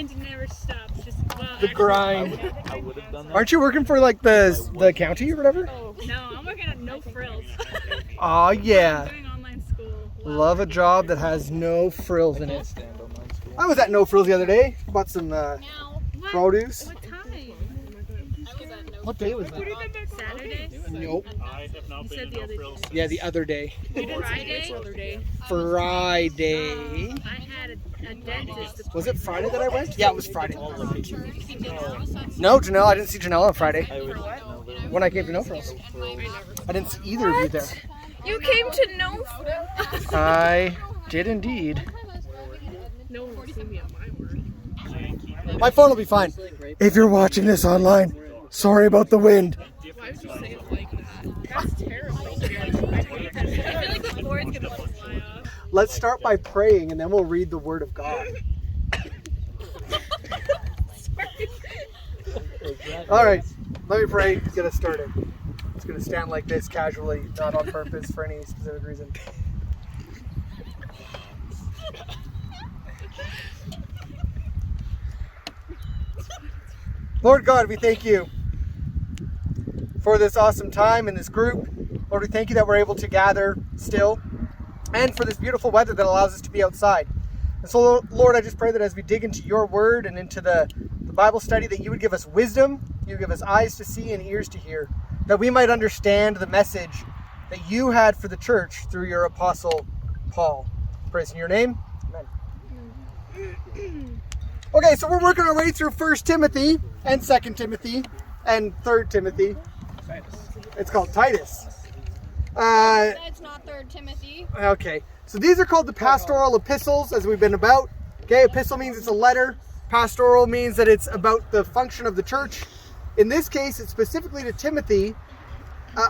grind never stops. The grind. I would have done that. Aren't you working for like the county or whatever? Oh, no, I'm working at No Frills. Oh yeah. I'm doing online school. Love a job that has no frills in it. Stand online school. I was at No Frills the other day. Bought some produce. What time? What day was that? Saturday? Nope. I have not You been said in the no other frills. Yeah, the other day. Friday? Friday. I had a dentist. Was it Friday that I went? Yeah, it was Friday. No, Janelle, I didn't see Janelle on Friday. When I came to No Frills. I didn't see either of you there. You came to No Frills? I did indeed. No one will see me on my word. My phone will be fine. If you're watching this online, sorry about the wind. Why would you say it like that? That's terrible. I feel like the board's gonna fly off. Let's start by praying and then we'll read the Word of God. All right, let me pray to get us started. I'm just going to stand like this casually, not on purpose for any specific reason. Lord God, we thank you for this awesome time in this group. Lord, we thank you that we're able to gather still, and for this beautiful weather that allows us to be outside. And so, Lord, I just pray that as we dig into your word and into the Bible study, that you would give us wisdom, you would give us eyes to see and ears to hear, that we might understand the message that you had for the church through your apostle, Paul. Praise in your name. Amen. Okay, so we're working our way through 1 Timothy and 2 Timothy and 3 Timothy. It's called Titus. That's not 3 Timothy. Okay, so these are called the pastoral epistles, as we've been about. Okay, epistle means it's a letter. Pastoral means that it's about the function of the church. In this case, it's specifically to Timothy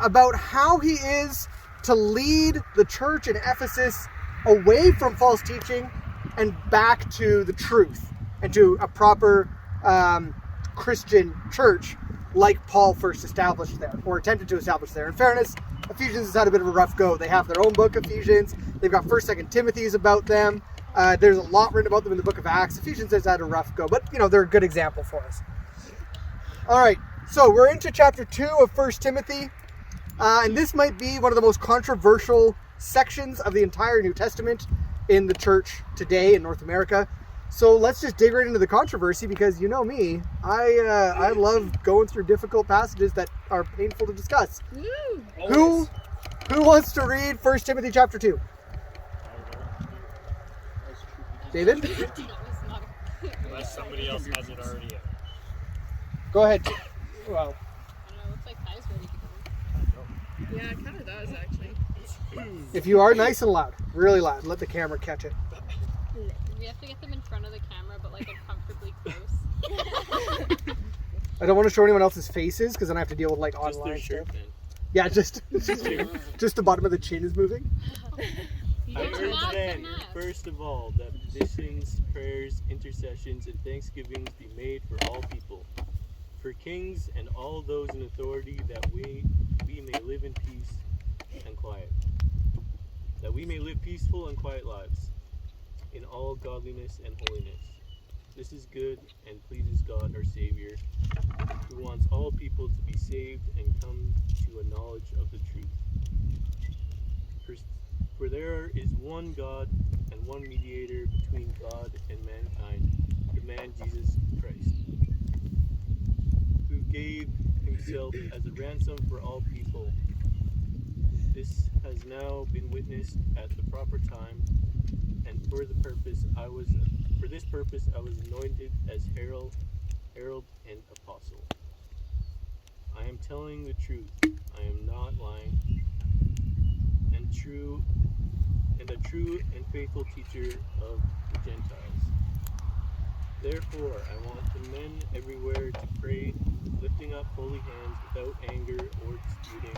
about how he is to lead the church in Ephesus away from false teaching and back to the truth and to a proper Christian church like Paul first established there, or attempted to establish there. In fairness, Ephesians has had a bit of a rough go. They have their own book, Ephesians. They've got 1st, 2nd Timothy's about them. There's a lot written about them in the book of Acts. Ephesians has had a rough go, but they're a good example for us. All right, so we're into chapter 2 of 1 Timothy, and this might be one of the most controversial sections of the entire New Testament in the church today in North America. So let's just dig right into the controversy, because you know me, I love going through difficult passages that are painful to discuss. Who wants to read 1 Timothy chapter 2? David? Unless somebody else has it already. Go ahead. Well, I don't know, looks like Ty's ready to go. Yeah, it kind of does, actually. if you are nice and loud, really loud, let the camera catch it. We have to get them in front of the camera, but like uncomfortably close. I don't want to show anyone else's faces, because then I have to deal with like online stuff. Yeah, just the bottom of the chin is moving. I urge then, first of all, that petitions, prayers, intercessions, and thanksgivings be made for all people, for kings and all those in authority, that we may live in peace and quiet. That we may live peaceful and quiet lives, in all godliness and holiness. This is good and pleases God our Savior, who wants all people to be saved and come to a knowledge of the truth. For there is one God and one mediator between God and mankind, the man Jesus Christ, who gave himself as a ransom for all people. This has now been witnessed at the proper time, and for this purpose I was anointed as herald and apostle. I am telling the truth. I am not lying, and a true and faithful teacher of the Gentiles. Therefore, I want the men everywhere to pray, lifting up holy hands without anger or disputing.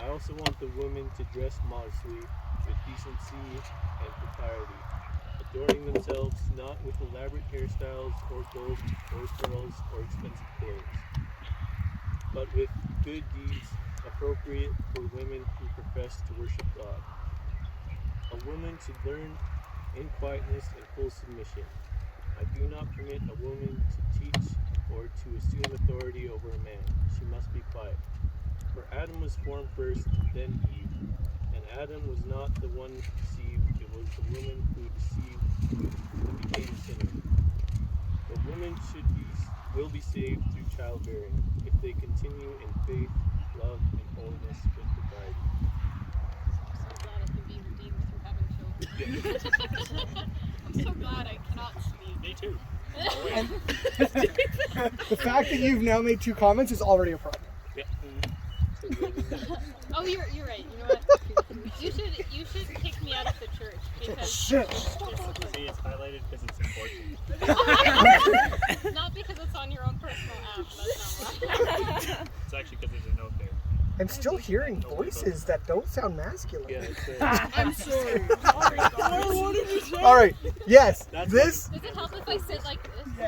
I also want the women to dress modestly, with decency and propriety, adorning themselves not with elaborate hairstyles or gold or pearls or expensive clothes, but with good deeds appropriate for women who profess to worship God. A woman should learn in quietness and full submission. I do not permit a woman to teach or to assume authority over a man. She must be quiet. For Adam was formed first, then Eve. And Adam was not the one deceived, it was the woman who deceived, who became a sinner. The woman will be saved through childbearing if they continue in faith, love, and holiness with the bride. I'm so glad I can be redeemed through having children. I'm so glad I cannot sleep. Me too. And the fact that you've now made 2 comments is already a problem. Yeah. Oh, you're right. You know what? You should kick me out of the church because Shit. See, it's highlighted because it's important. not because it's on your own personal app. That's not why. It's actually because there's a note there. I'm still hearing voices that don't sound masculine. Yeah, it's I'm sorry. All right. Yes. This. Does it help if I sit like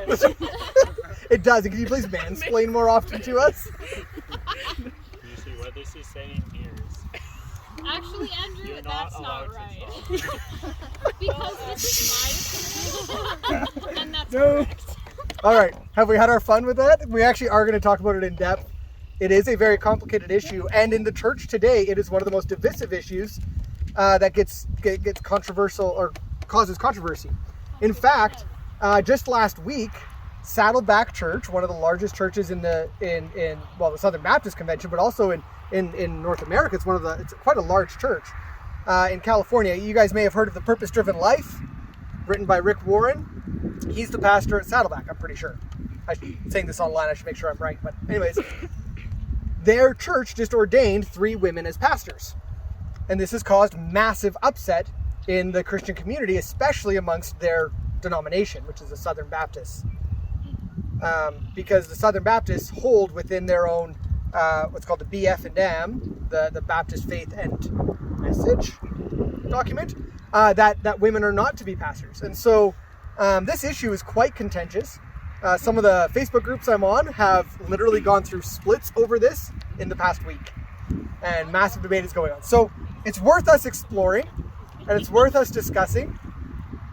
this? Yes. It does. Can you please mansplain more often to us? Usually what this is saying here is Actually, Andrew, you're not that's allowed not right. to talk. Because this is my opinion, and that's No. correct. All right. Have we had our fun with that? We actually are going to talk about it in depth. It is a very complicated issue, and in the church today, it is one of the most divisive issues that gets controversial or causes controversy. In fact, just last week, Saddleback Church, one of the largest churches in the Southern Baptist Convention, but also in North America, it's quite a large church in California. You guys may have heard of the Purpose-Driven Life, written by Rick Warren. He's the pastor at Saddleback, I'm pretty sure. I'm saying this online, I should make sure I'm right. But anyways, their church just ordained 3 women as pastors. And this has caused massive upset in the Christian community, especially amongst their denomination, which is the Southern Baptists. Because the Southern Baptists hold within their own, what's called the BF&M, the Baptist Faith and Message document, that women are not to be pastors. And so this issue is quite contentious. Some of the Facebook groups I'm on have literally gone through splits over this in the past week. And massive debate is going on. So it's worth us exploring, and it's worth us discussing.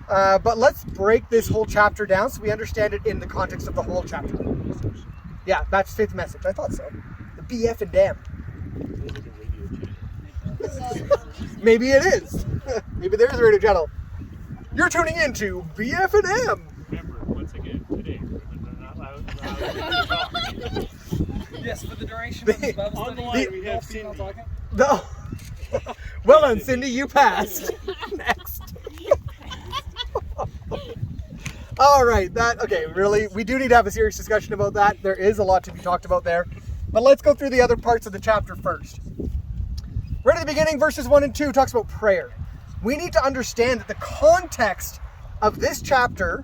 But let's break this whole chapter down so we understand it in the context of the whole chapter. Yeah, Baptist Faith Message. I thought so. The BF and Dam. Maybe it is. Maybe there's a radio channel. You're tuning into BF and M. Remember, once again, today, we're not allowed to talk. Yes, for the duration of the Bible On study, the line, we no have female Cindy. talking. No. Well done, Cindy. You passed. Next. All right. Really, we do need to have a serious discussion about that. There is a lot to be talked about there. But let's go through the other parts of the chapter first. Right at the beginning, verses 1 and 2 talks about prayer. We need to understand that the context of this chapter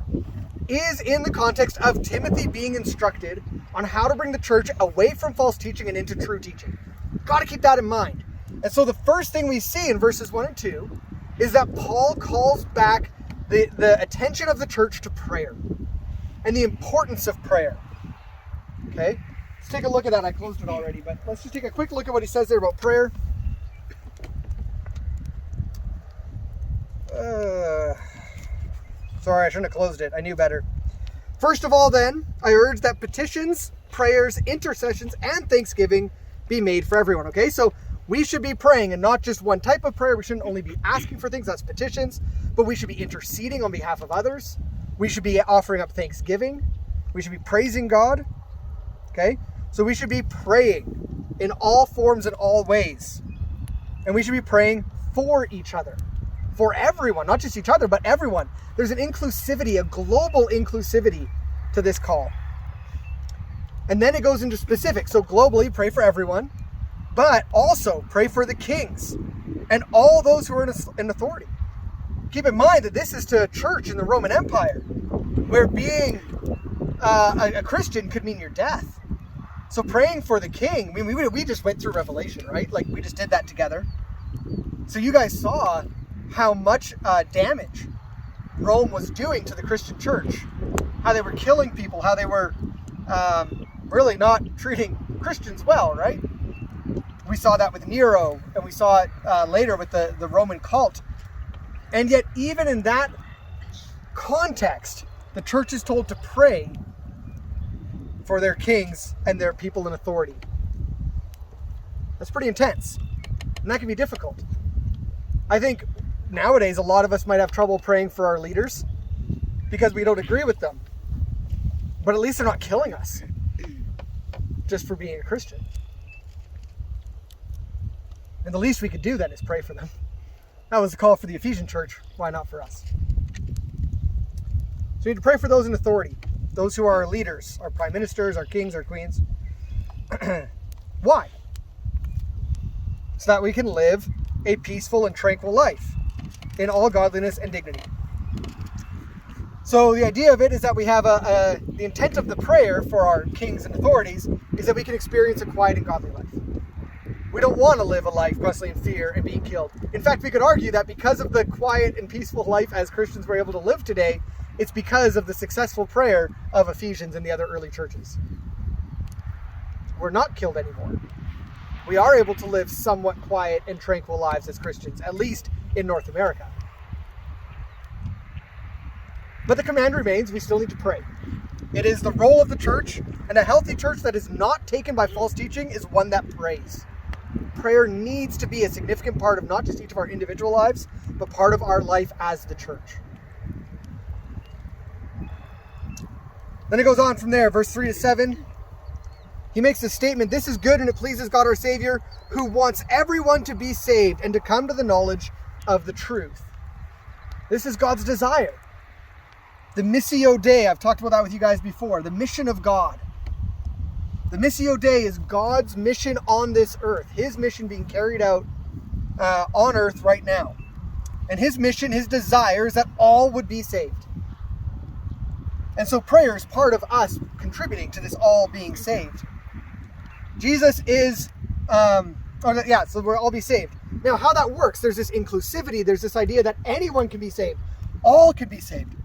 is in the context of Timothy being instructed on how to bring the church away from false teaching and into true teaching. Got to keep that in mind. And so the first thing we see in verses 1 and 2 is that Paul calls back the attention of the church to prayer and the importance of prayer. Okay? Let's take a look at that. I closed it already, but let's just take a quick look at what he says there about prayer. Sorry, I shouldn't have closed it. I knew better. First of all, then, I urge that petitions, prayers, intercessions, and thanksgiving be made for everyone. Okay, so we should be praying, and not just one type of prayer. We shouldn't only be asking for things, that's petitions, but we should be interceding on behalf of others. We should be offering up thanksgiving. We should be praising God. Okay, so we should be praying in all forms and all ways. And we should be praying for each other. For everyone, not just each other, but everyone. There's an inclusivity, a global inclusivity to this call. And then it goes into specifics. So globally, pray for everyone, but also pray for the kings and all those who are in authority. Keep in mind that this is to a church in the Roman Empire, where being a Christian could mean your death. So praying for the king, I mean, we just went through Revelation, right? Like we just did that together. So you guys saw how much damage Rome was doing to the Christian church, how they were killing people, how they were really not treating Christians well, right? We saw that with Nero, and we saw it later with the Roman cult. And yet, even in that context, the church is told to pray for their kings and their people in authority. That's pretty intense. And that can be difficult. I think nowadays a lot of us might have trouble praying for our leaders because we don't agree with them. But at least they're not killing us just for being a Christian. And the least we could do then is pray for them. That was the call for the Ephesian church. Why not for us? So we need to pray for those in authority. Those who are our leaders, our prime ministers, our kings, our queens. Why? So that we can live a peaceful and tranquil life in all godliness and dignity. So the idea of it is that we have the intent of the prayer for our kings and authorities is that we can experience a quiet and godly life. We don't want to live a life constantly in fear and being killed. In fact, we could argue that because of the quiet and peaceful life as Christians were able to live today, it's because of the successful prayer of Ephesians and the other early churches. We're not killed anymore. We are able to live somewhat quiet and tranquil lives as Christians, at least in North America. But the command remains, we still need to pray. It is the role of the church, and a healthy church that is not taken by false teaching is one that prays. Prayer needs to be a significant part of not just each of our individual lives, but part of our life as the church. Then it goes on from there, verse 3 to 7. He makes the statement, this is good and it pleases God our Savior, who wants everyone to be saved and to come to the knowledge of the truth. This is God's desire. The Missio Dei, I've talked about that with you guys before, the mission of God. The Missio Dei is God's mission on this earth, his mission being carried out on earth right now. And his mission, his desire is that all would be saved. And so prayer is part of us contributing to this all being saved. Jesus is, so we'll all be saved. Now, how that works, there's this inclusivity, there's this idea that anyone can be saved. All can be saved.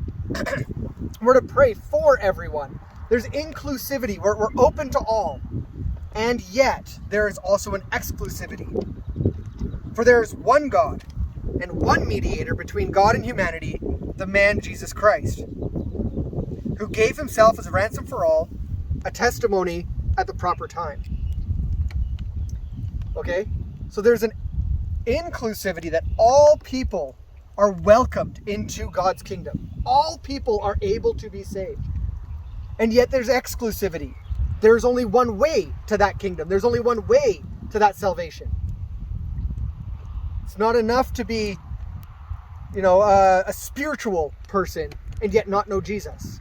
We're to pray for everyone. There's inclusivity, we're open to all. And yet, there is also an exclusivity. For there is one God, and one mediator between God and humanity, the man Jesus Christ, who gave himself as a ransom for all, a testimony at the proper time. Okay? So there's an inclusivity that all people are welcomed into God's kingdom. All people are able to be saved. And yet there's exclusivity. There's only one way to that kingdom. There's only one way to that salvation. It's not enough to be, a spiritual person and yet not know Jesus.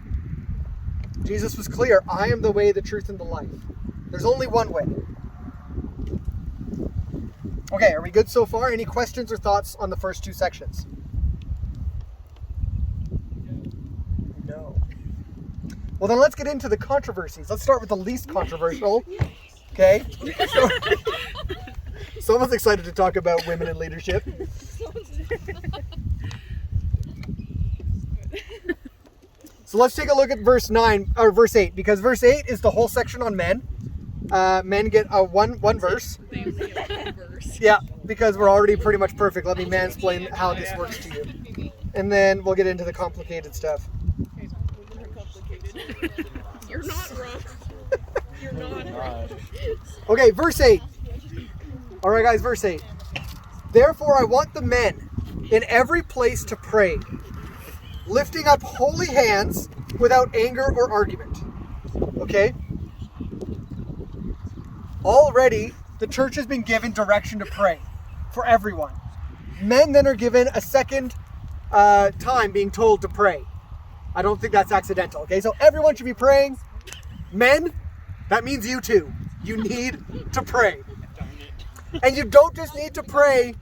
Jesus was clear, I am the way, the truth, and the life. There's only one way. Okay, are we good so far? Any questions or thoughts on the first two sections? No. Well, then let's get into the controversies. Let's start with the least controversial. Okay? Someone's excited to talk about women in leadership. So let's take a look at verse 8, because verse 8 is the whole section on men. Men get one verse. Yeah, because we're already pretty much perfect. Let me mansplain how this works to you. And then we'll get into the complicated stuff. You're not wrong. You're not wrong. Okay, verse 8. All right, guys, verse 8. Therefore, I want the men in every place to pray, lifting up holy hands without anger or argument. Okay? Already, the church has been given direction to pray for everyone. Men then are given a second time being told to pray. I don't think that's accidental. Okay, so everyone should be praying. Men, that means you too. You need to pray. And you don't just need to pray.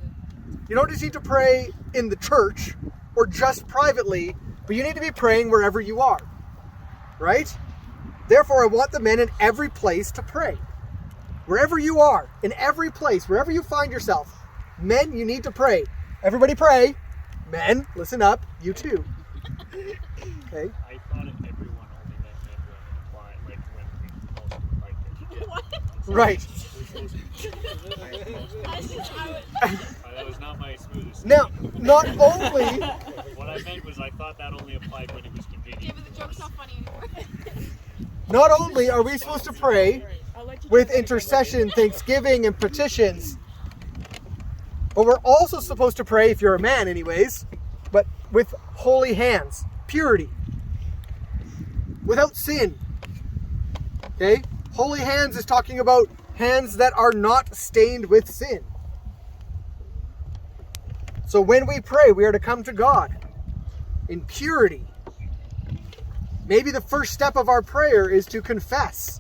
You don't just need to pray in the church or just privately, but you need to be praying wherever you are. Right? Therefore, I want the men in every place to pray. Wherever you are, in every place, wherever you find yourself, men, you need to pray. Everybody pray. Men, listen up. You too. Okay. I thought everyone only meant men, women, apply, like when we most like it. Right. That was not my smoothest. Now, not only... What I meant was I thought that only applied when it was convenient. joke's not funny anymore. Not only are we supposed to pray with intercession, thanksgiving, and petitions, but we're also supposed to pray, if you're a man anyways, but with holy hands, purity, without sin. Okay? Holy hands is talking about hands that are not stained with sin. So when we pray, we are to come to God in purity. Maybe the first step of our prayer is to confess,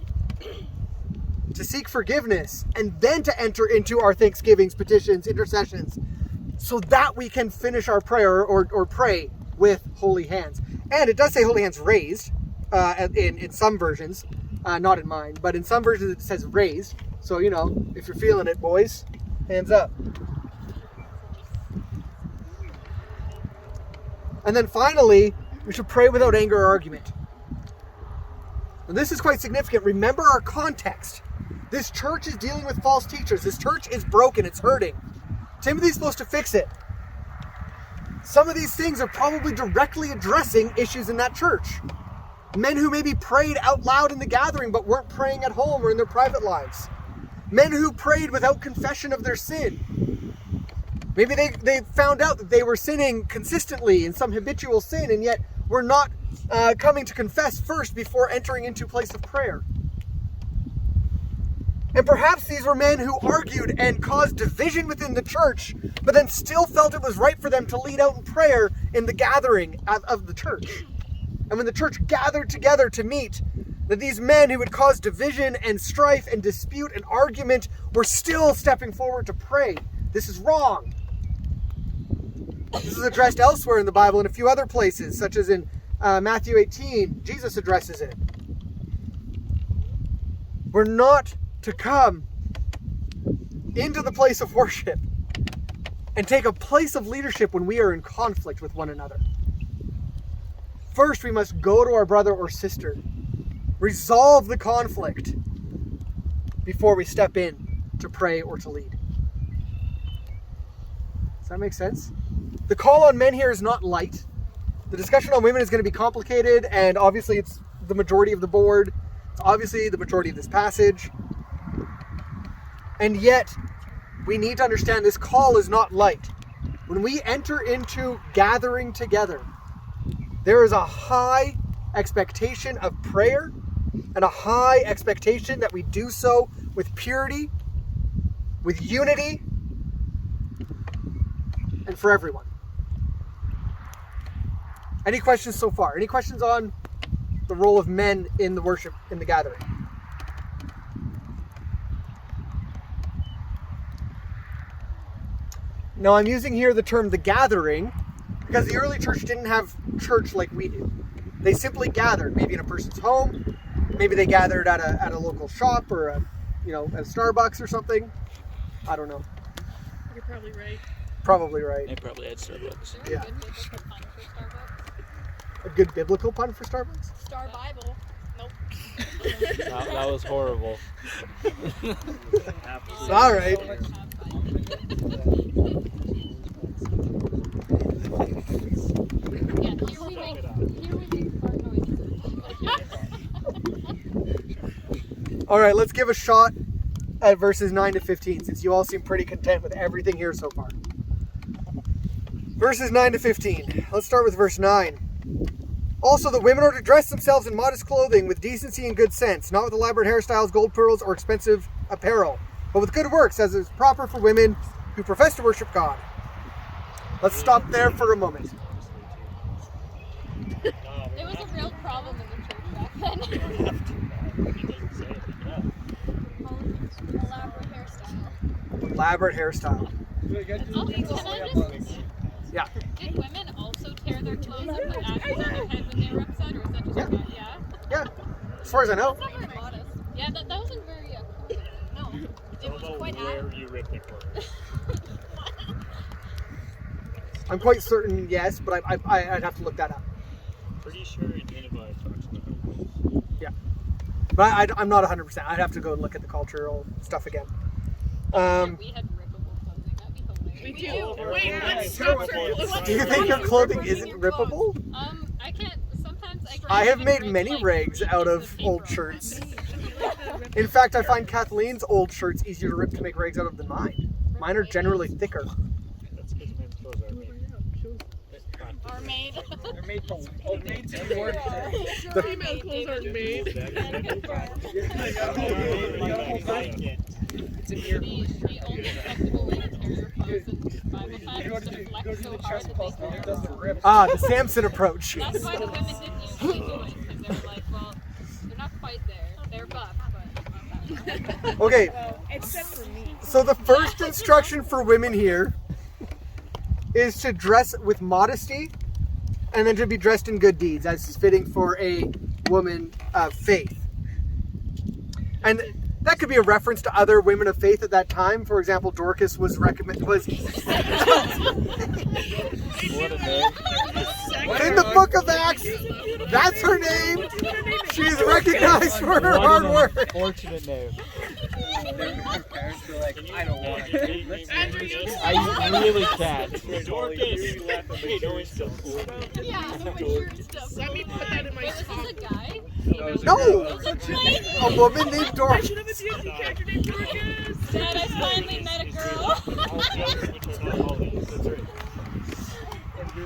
to seek forgiveness, and then to enter into our thanksgivings, petitions, intercessions, so that we can finish our prayer or pray with holy hands. And it does say holy hands raised in some versions, not in mine, but in some versions it says raised. So, you know, if you're feeling it, boys, hands up. And then finally, we should pray without anger or argument. And this is quite significant. Remember our context. This church is dealing with false teachers. This church is broken. It's hurting. Timothy's supposed to fix it. Some of these things are probably directly addressing issues in that church. Men who maybe prayed out loud in the gathering but weren't praying at home or in their private lives. Men who prayed without confession of their sin. Maybe they found out that they were sinning consistently in some habitual sin, and yet were not coming to confess first before entering into a place of prayer. And perhaps these were men who argued and caused division within the church, but then still felt it was right for them to lead out in prayer in the gathering of the church. And when the church gathered together to meet, that these men who would cause division and strife and dispute and argument were still stepping forward to pray. This is wrong. This is addressed elsewhere in the Bible in a few other places, such as in Matthew 18. Jesus addresses it. We're not to come into the place of worship and take a place of leadership when we are in conflict with one another. First, we must go to our brother or sister, resolve the conflict before we step in to pray or to lead. Does that make sense? The call on men here is not light. The discussion on women is going to be complicated, and obviously it's the majority of the board. It's obviously the majority of this passage. And yet, we need to understand this call is not light. When we enter into gathering together, there is a high expectation of prayer and a high expectation that we do so with purity, with unity, and for everyone. Any questions so far? Any questions on the role of men in the worship, in the gathering? Now, I'm using here the term the gathering because the early church didn't have church like we do. They simply gathered, maybe in a person's home, maybe they gathered at a local shop or at a Starbucks or something. I don't know. You're probably right. Probably right. They probably had Starbucks. Yeah. A good biblical pun for Starbucks? A good biblical pun for Starbucks? Star Bible. Nope. That was horrible. All right. Yeah, here we make fart noises. All right, let's give a shot at verses 9 to 15, since you all seem pretty content with everything here so far. Verses 9 to 15. Let's start with verse 9. Also, the women are to dress themselves in modest clothing with decency and good sense, not with elaborate hairstyles, gold pearls, or expensive apparel, but with good works, as is proper for women who profess to worship God. Let's stop there for a moment. There was a real problem in the church back then. Elaborate hairstyle. Yeah. Did women also tear their clothes and put ashes on their head when they were upset, or was that just yeah? Yeah. As far as I know. That's not very modest. Yeah, that wasn't very cool. No, it was quite where you ripped it from. I'm quite certain, yes, but I'd have to look that up. Pretty sure Nineveh talks about it. Yeah. But I'm not 100%. I'd have to go and look at the cultural stuff again. We had rippable clothing. That'd be hilarious. We do. Wait, Yeah. let's stop for Do you think your clothing isn't rippable? I can't. Sometimes I I have made many rags out of old shirts. In fact, I find Kathleen's old shirts easier to rip to make rags out of than mine. Mine are generally thicker. That's because men's clothes are made. Are made. They're made to work. The- Female clothes are made. It's in your. The only acceptable way to tear your clothes in Bible You times go is to to the, flex go to so the hard chest that post they and it tear. doesn't rip. The Samson approach. That's why the women didn't usually do it, because they were like, well, they're not quite there. They're buff, but not that much. Okay, Except for me. so the first instruction for women here is to dress with modesty and then to be dressed in good deeds, as is fitting for a woman of faith. And that could be a reference to other women of faith at that time. For example, Dorcas was What a name. in the book of Acts. That's her name. She's recognized for her hard work. Fortunate name. Their parents were like, I don't want to. I really can't. Dorcas. Hey, no, it's still cool. Yeah, so we're sure stuff. Let me put that in my Wait, was top. this a guy? No, a woman named I Dorcas. should have a D&D character named Dorcas. Dad, I finally met a girl. That's right.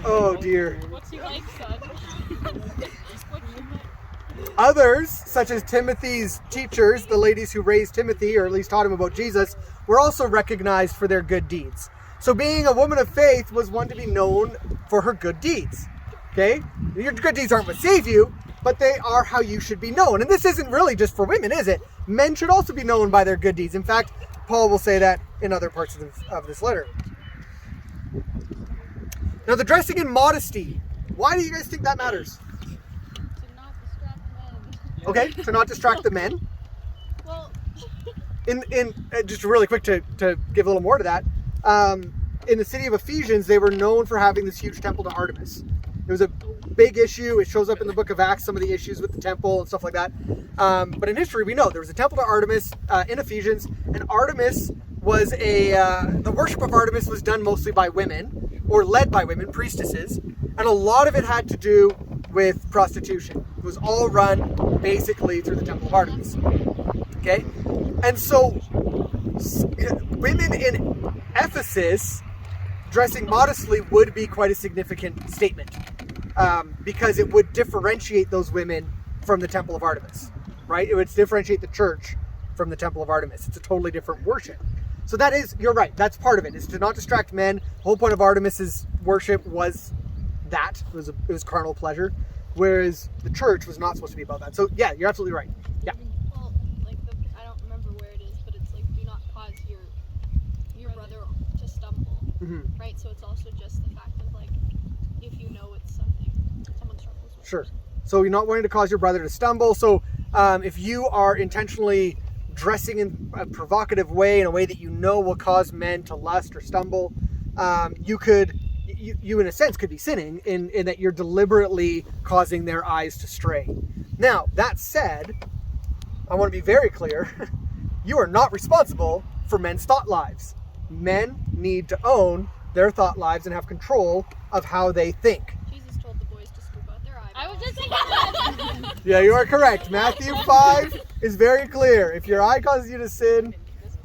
Oh dear. What's he like, son? What's he like? Others, such as Timothy's teachers, the ladies who raised Timothy, or at least taught him about Jesus, were also recognized for their good deeds. So being a woman of faith was one to be known for her good deeds. Okay? Your good deeds aren't what save you, but they are how you should be known. And this isn't really just for women, is it? Men should also be known by their good deeds. In fact, Paul will say that in other parts of this letter. Now, the dressing in modesty. Why do you guys think that matters? To not distract men. Okay, to not distract the men. Well, In just really quick to give a little more to that, in the city of Ephesians, they were known for having this huge temple to Artemis. It was a big issue. It shows up in the book of Acts, some of the issues with the temple and stuff like that. But in history, we know there was a temple to Artemis in Ephesians, and Artemis was the worship of Artemis was done mostly by women, or led by women, priestesses, and a lot of it had to do with prostitution. It was all run basically through the temple of Artemis. Okay? And so women in Ephesus dressing modestly would be quite a significant statement, because it would differentiate those women from the temple of Artemis, right? It would differentiate the church from the temple of Artemis. It's a totally different worship. So that is, you're right, that's part of it, is to not distract men. The whole point of Artemis's worship was that. It was carnal pleasure, whereas the church was not supposed to be about that. So yeah, you're absolutely right. Yeah. well, like I don't remember where it is, but it's like do not cause your brother to stumble, Mm-hmm. right? So it's also just the fact of like if you know it's something someone struggles with. Sure. So you're not wanting to cause your brother to stumble. So if you are intentionally dressing in a provocative way, in a way that you know will cause men to lust or stumble, you in a sense could be sinning in that you're deliberately causing their eyes to stray. Now, that said, I want to be very clear, you are not responsible for men's thought lives. Men need to own their thought lives and have control of how they think. Jesus told the boys to scoop out their eyeballs. I was just thinking that. Yeah, you are correct. Matthew 5 is very clear. If your eye causes you to sin,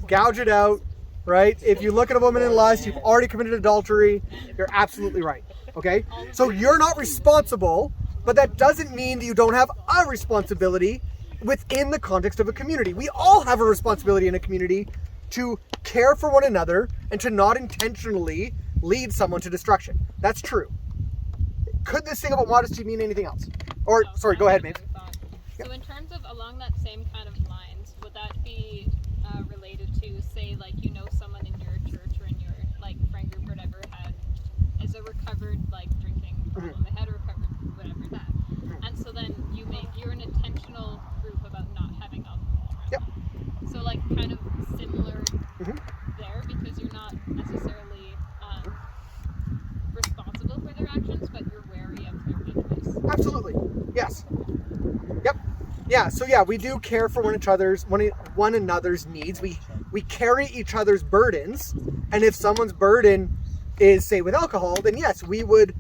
gouge it out, right? If you look at a woman in lust, you've already committed adultery. You're absolutely right, okay? So you're not responsible, but that doesn't mean that you don't have a responsibility within the context of a community. We all have a responsibility in a community to care for one another and to not intentionally lead someone to destruction. That's true. Could this thing about modesty mean anything else? Or, sorry, go ahead, Maeve. So in terms of along that same kind of lines, would that be related to, say, like, you know, someone in your church or in your, like, friend group or whatever is a recovered, like, drinking problem. They had a recovered whatever that. And so then you're an intentional group about not having alcohol around. Yep. So, like, kind of similar there, because you're not necessarily responsible for their actions, but you're wary of their weakness. Absolutely. Yes. Yep. Yeah, so yeah, we do care for one another's needs. We carry each other's burdens, and if someone's burden is, say, with alcohol, then yes, we would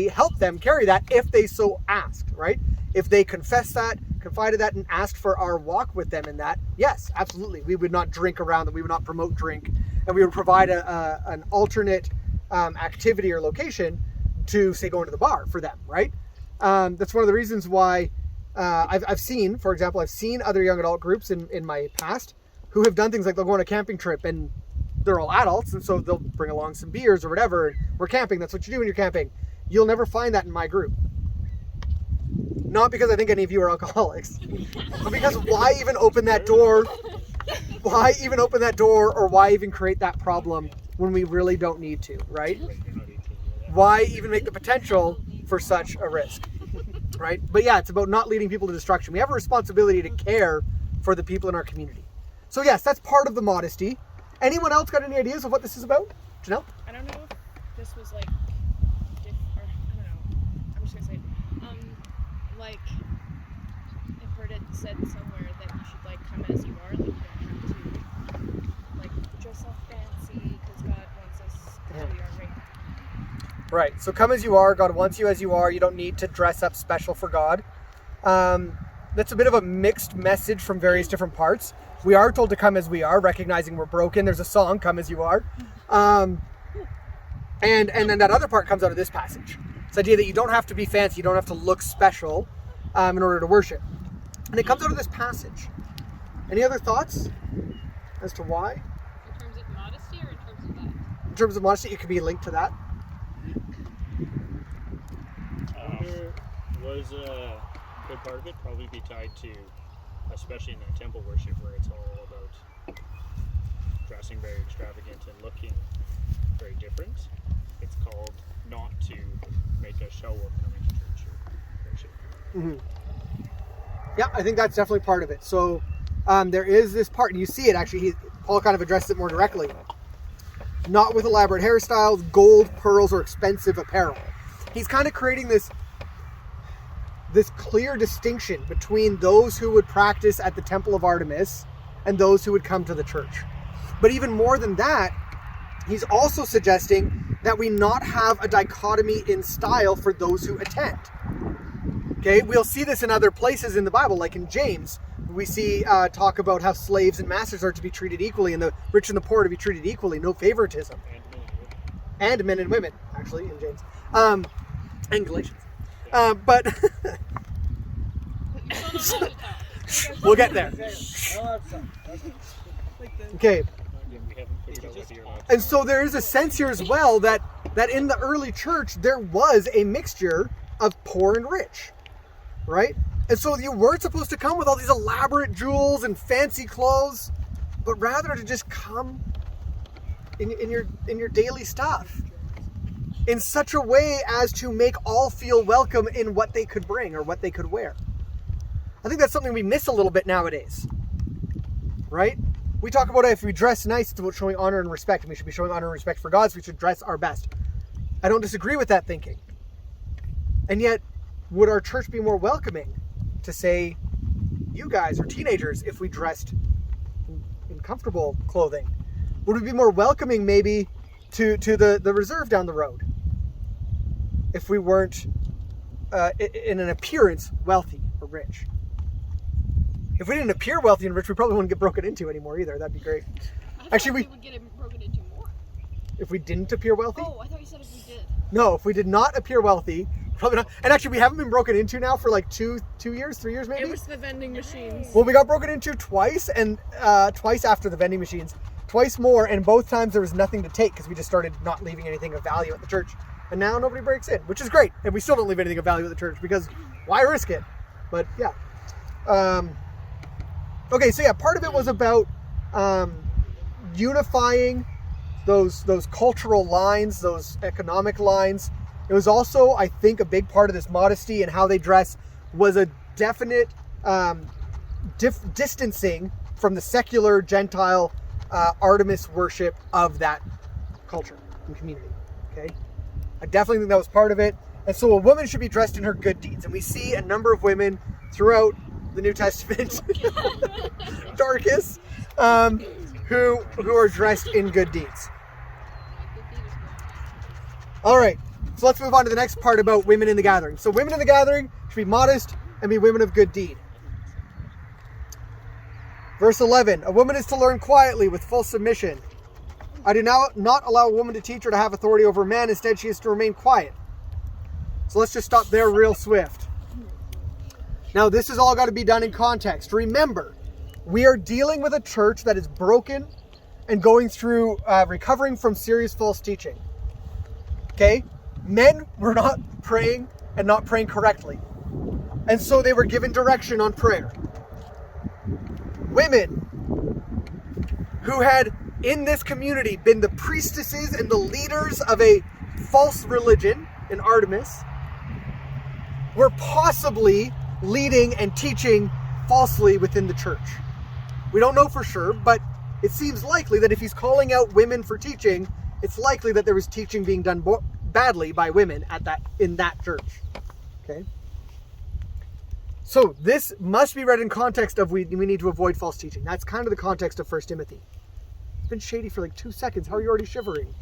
help them carry that if they so asked, right? If they confessed that, confided that, and asked for our walk with them in that, yes, absolutely. We would not drink around them. We would not promote drink. And we would provide an alternate activity or location to, say, going to the bar for them, right? That's one of the reasons why I've seen, for example, I've seen other young adult groups in my past who have done things like they'll go on a camping trip, and they're all adults, and so they'll bring along some beers or whatever. And we're camping. That's what you do when you're camping. You'll never find that in my group. Not because I think any of you are alcoholics, but because why even open that door? Why even open that door, or why even create that problem when we really don't need to, right? Why even make the potential for such a risk, right? But yeah, it's about not leading people to destruction. We have a responsibility to care for the people in our community. So yes, that's part of the modesty. Anyone else got any ideas of what this is about? Janelle? I don't know if this was like, I don't know. I'm just gonna say, like, I've heard it said somewhere that you should like come as you are. Like you don't have to like dress all fancy because God wants us how we are right. Right. So come as you are. God wants you as you are. You don't need to dress up special for God. That's a bit of a mixed message from various different parts. We are told to come as we are, recognizing we're broken. There's a song, "Come as You Are." And then that other part comes out of this passage. This idea that you don't have to be fancy, you don't have to look special in order to worship. And it comes out of this passage. Any other thoughts as to why? In terms of modesty or in terms of that? In terms of modesty, it could be linked to that. Was a good part of it probably be tied to, especially in that temple worship where it's all about dressing very extravagant and looking very different. It's called not to make a show of coming to church or worship. Mm-hmm. Yeah, I think that's definitely part of it. So there is this part, and you see it actually, Paul kind of addressed it more directly. Not with elaborate hairstyles, gold, pearls, or expensive apparel. He's kind of creating this clear distinction between those who would practice at the temple of Artemis and those who would come to the church. But even more than that, he's also suggesting that we not have a dichotomy in style for those who attend. Okay, we'll see this in other places in the Bible, like in James. We see talk about how slaves and masters are to be treated equally, and the rich and the poor to be treated equally, no favoritism. And men and women, actually, in James. And Galatians. But we'll get there. Okay. And so there is a sense here as well that in the early church there was a mixture of poor and rich, right? And so you weren't supposed to come with all these elaborate jewels and fancy clothes, but rather to just come in your daily stuff, in such a way as to make all feel welcome in what they could bring or what they could wear. I think that's something we miss a little bit nowadays, right? We talk about if we dress nice, it's about showing honor and respect, and we should be showing honor and respect for God, so we should dress our best. I don't disagree with that thinking. And yet, would our church be more welcoming to, say, you guys or teenagers if we dressed in comfortable clothing? Would we be more welcoming maybe to the reserve down the road if we weren't in an appearance wealthy or rich? If we didn't appear wealthy and rich, we probably wouldn't get broken into anymore either. That'd be great. Actually, we would get broken into more. If we didn't appear wealthy? Oh, I thought you said if we did. No, if we did not appear wealthy, probably not. And actually, we haven't been broken into now for like 3 years maybe? It was the vending machines. Well, we got broken into twice, and twice after the vending machines. Twice more, and both times there was nothing to take because we just started not leaving anything of value at the church. And now nobody breaks in, which is great. And we still don't leave anything of value at the church because why risk it? But yeah. Okay, so yeah, part of it was about unifying those cultural lines, those economic lines. It was also, I think, a big part of this modesty and how they dress was a definite distancing from the secular gentile Artemis worship of that culture and community. Okay, I definitely think that was part of it. And so a woman should be dressed in her good deeds, and we see a number of women throughout the New Testament, Dorcas, who are dressed in good deeds. All right, So let's move on to the next part about women in the gathering. So women in the gathering should be modest and be women of good deed. Verse 11, a woman is to learn quietly with full submission. I do not allow a woman to teach or to have authority over a man. Instead, she is to remain quiet. So let's just stop there real swift. Now, this has all got to be done in context. Remember, we are dealing with a church that is broken and going through recovering from serious false teaching. Okay? Men were not praying and not praying correctly. And so they were given direction on prayer. Women who had in this community been the priestesses and the leaders of a false religion in Artemis were possibly leading and teaching falsely within the church. We don't know for sure, but it seems likely that if he's calling out women for teaching, it's likely that there was teaching being done badly by women in that church. Okay? So this must be read in context of we need to avoid false teaching. That's kind of the context of 1 Timothy. It's been shady for like 2 seconds. How are you already shivering?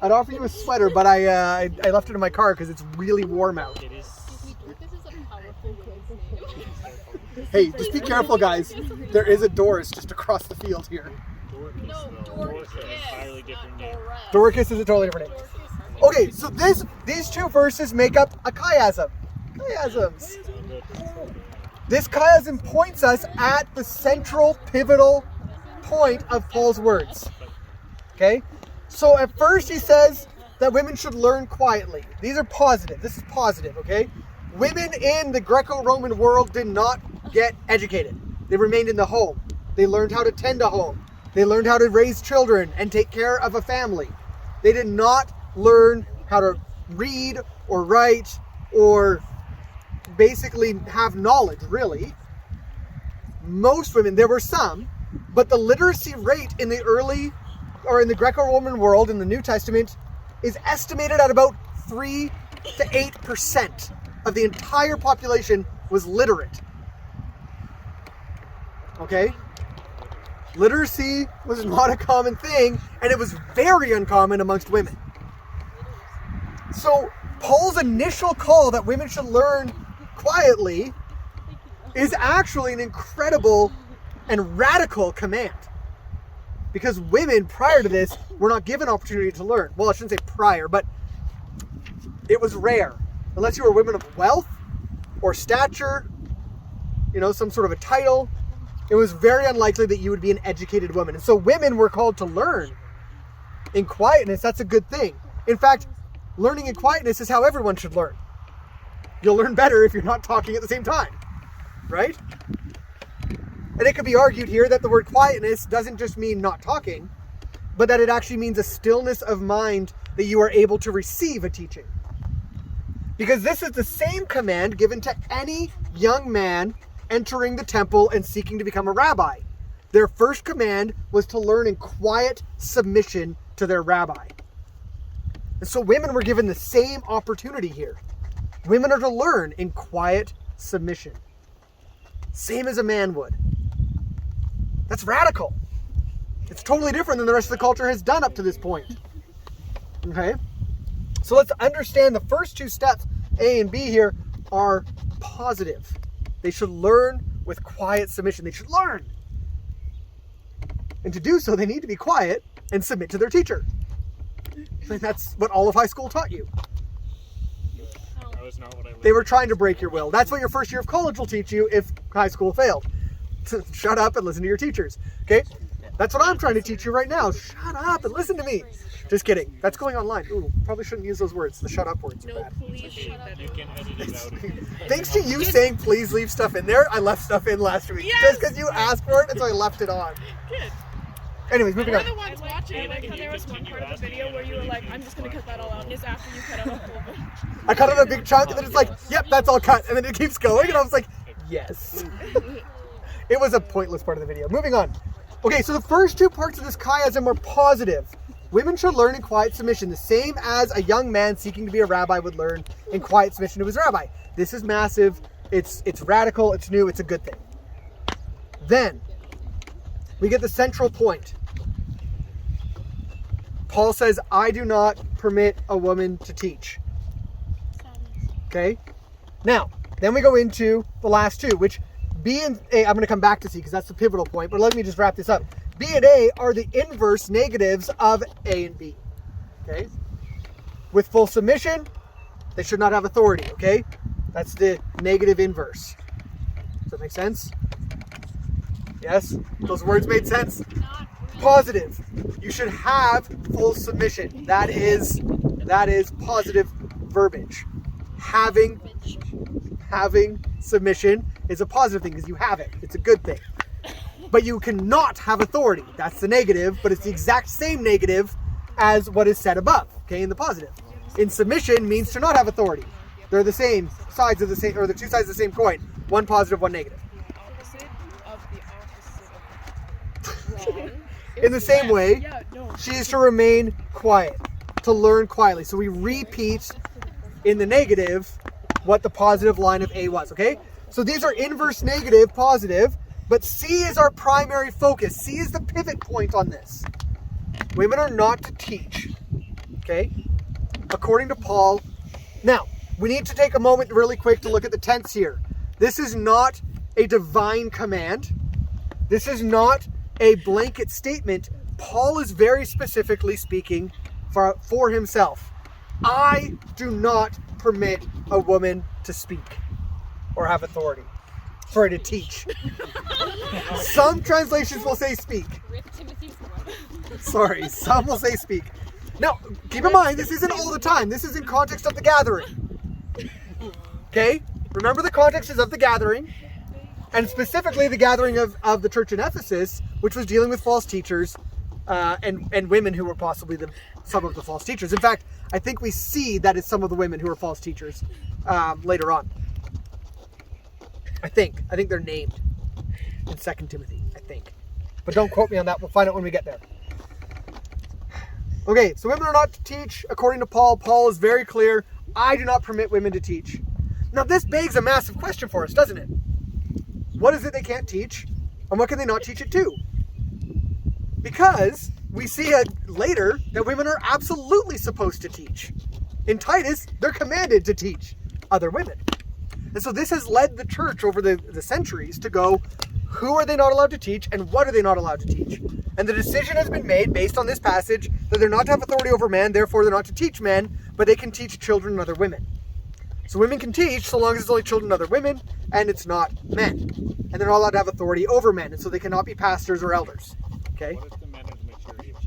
I'd offer you a sweater, but I left it in my car because it's really warm out. It is. Hey, just be careful, guys. There is a Doris just across the field here. Dorcas is an entirely different name. Dorcas is a totally different name. Okay, so these two verses make up a chiasm. Chiasms. This chiasm points us at the central pivotal point of Paul's words. Okay? So at first he says that women should learn quietly. These are positive. This is positive, okay? Women in the Greco-Roman world did not get educated. They remained in the home. They learned how to tend a home. They learned how to raise children and take care of a family. They did not learn how to read or write or basically have knowledge, really. Most women, there were some, but the literacy rate in the Greco-Roman world in the New Testament is estimated at about 3 to 8% of the entire population was literate. Okay? Literacy was not a common thing, and it was very uncommon amongst women. So Paul's initial call that women should learn quietly is actually an incredible and radical command. Because women prior to this were not given opportunity to learn. Well, I shouldn't say prior, but it was rare. Unless you were women of wealth or stature, some sort of a title, it was very unlikely that you would be an educated woman. And so women were called to learn in quietness. That's a good thing. In fact, learning in quietness is how everyone should learn. You'll learn better if you're not talking at the same time, right? And it could be argued here that the word quietness doesn't just mean not talking, but that it actually means a stillness of mind that you are able to receive a teaching. Because this is the same command given to any young man entering the temple and seeking to become a rabbi. Their first command was to learn in quiet submission to their rabbi. And so women were given the same opportunity here. Women are to learn in quiet submission. Same as a man would. That's radical. It's totally different than the rest of the culture has done up to this point. Okay? So let's understand the first two steps, A and B here, are positive. They should learn with quiet submission. They should learn. And to do so, they need to be quiet and submit to their teacher. And that's what all of high school taught you. That was not what I learned. They were trying to break your will. That's what your first year of college will teach you if high school failed. Shut up and listen to your teachers. Okay? That's what I'm trying to teach you right now. Shut up and listen to me. Just kidding. That's going online. Ooh, probably shouldn't use those words. The shut up words are No, bad. please shut up. You can edit it out. Thanks to you saying please leave stuff in there, I left stuff in last week. Yes! Just because you asked for it, and so I left it on. Good. Anyways, moving We're on. the ones watching. I like how there was one part of the video where you were like, I'm just going to cut that all out. And it's after you cut out a whole bunch. I cut out a big chunk, and then it's like, yep, that's all cut. And then it keeps going, and I was like, yes. It was a pointless part of the video. Moving on. Okay, so the first two parts of this chiasm are positive. Women should learn in quiet submission, the same as a young man seeking to be a rabbi would learn in quiet submission to his rabbi. This is massive. It's radical. It's new. It's a good thing. Then we get the central point. Paul says, I do not permit a woman to teach. Okay? Now, then we go into the last two, which B and A, I'm going to come back to C because that's the pivotal point, but let me just wrap this up. B and A are the inverse negatives of A and B. Okay? With full submission, they should not have authority, okay? That's the negative inverse. Does that make sense? Yes? Those words made sense? Positive. You should have full submission. That is positive verbiage. Having submission is a positive thing because you have it. It's a good thing. But you cannot have authority. That's the negative, but it's the exact same negative as what is said above, okay, in the positive. In submission means to not have authority. They're the same sides of the same, or the two sides of the same coin. One positive, one negative. The opposite of the opposite of wrong. In the same way, Yeah, no. she is to remain quiet, to learn quietly. So we repeat in the negative what the positive line of A was, okay? So these are inverse negative, positive, but C is our primary focus. C is the pivot point on this. Women are not to teach, okay? According to Paul. Now, we need to take a moment really quick to look at the tense here. This is not a divine command. This is not a blanket statement. Paul is very specifically speaking for himself. I do not permit a woman to speak or have authority. Sorry, to teach. Some translations will say speak. Rip Timothy 4. Sorry, some will say speak. Now, keep in mind, this isn't all the time. This is in context of the gathering. Okay? Remember the context is of the gathering, and specifically the gathering of the church in Ephesus, which was dealing with false teachers and women who were possibly some of the false teachers. In fact, I think we see that it's some of the women who are false teachers later on. I think they're named in 2 Timothy, I think. But don't quote me on that. We'll find out when we get there. Okay, so women are not to teach. According to Paul, Paul is very clear. I do not permit women to teach. Now this begs a massive question for us, doesn't it? What is it they can't teach? And what can they not teach it to? Because we see later that women are absolutely supposed to teach. In Titus, they're commanded to teach other women. And so this has led the church over the centuries to go, who are they not allowed to teach and what are they not allowed to teach? And the decision has been made based on this passage that they're not to have authority over men, therefore they're not to teach men, but they can teach children and other women. So women can teach so long as it's only children and other women and it's not men. And they're not allowed to have authority over men, and so they cannot be pastors or elders. Okay? What is the men of maturity of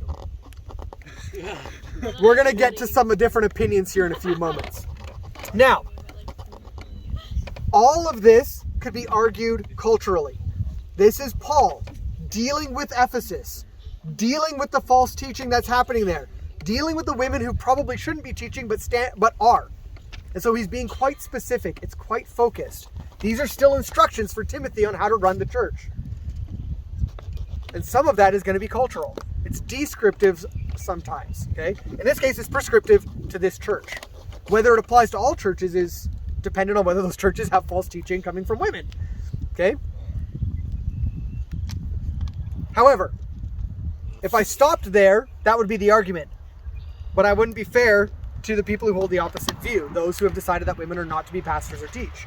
children? We're going to get to some different opinions here in a few moments. Now, all of this could be argued culturally. This is Paul dealing with Ephesus, dealing with the false teaching that's happening there, dealing with the women who probably shouldn't be teaching but are. And so he's being quite specific. It's quite focused. These are still instructions for Timothy on how to run the church. And some of that is going to be cultural. It's descriptive sometimes, okay? In this case, it's prescriptive to this church. Whether it applies to all churches is dependent on whether those churches have false teaching coming from women, okay? However, if I stopped there, that would be the argument. But I wouldn't be fair to the people who hold the opposite view, those who have decided that women are not to be pastors or teach,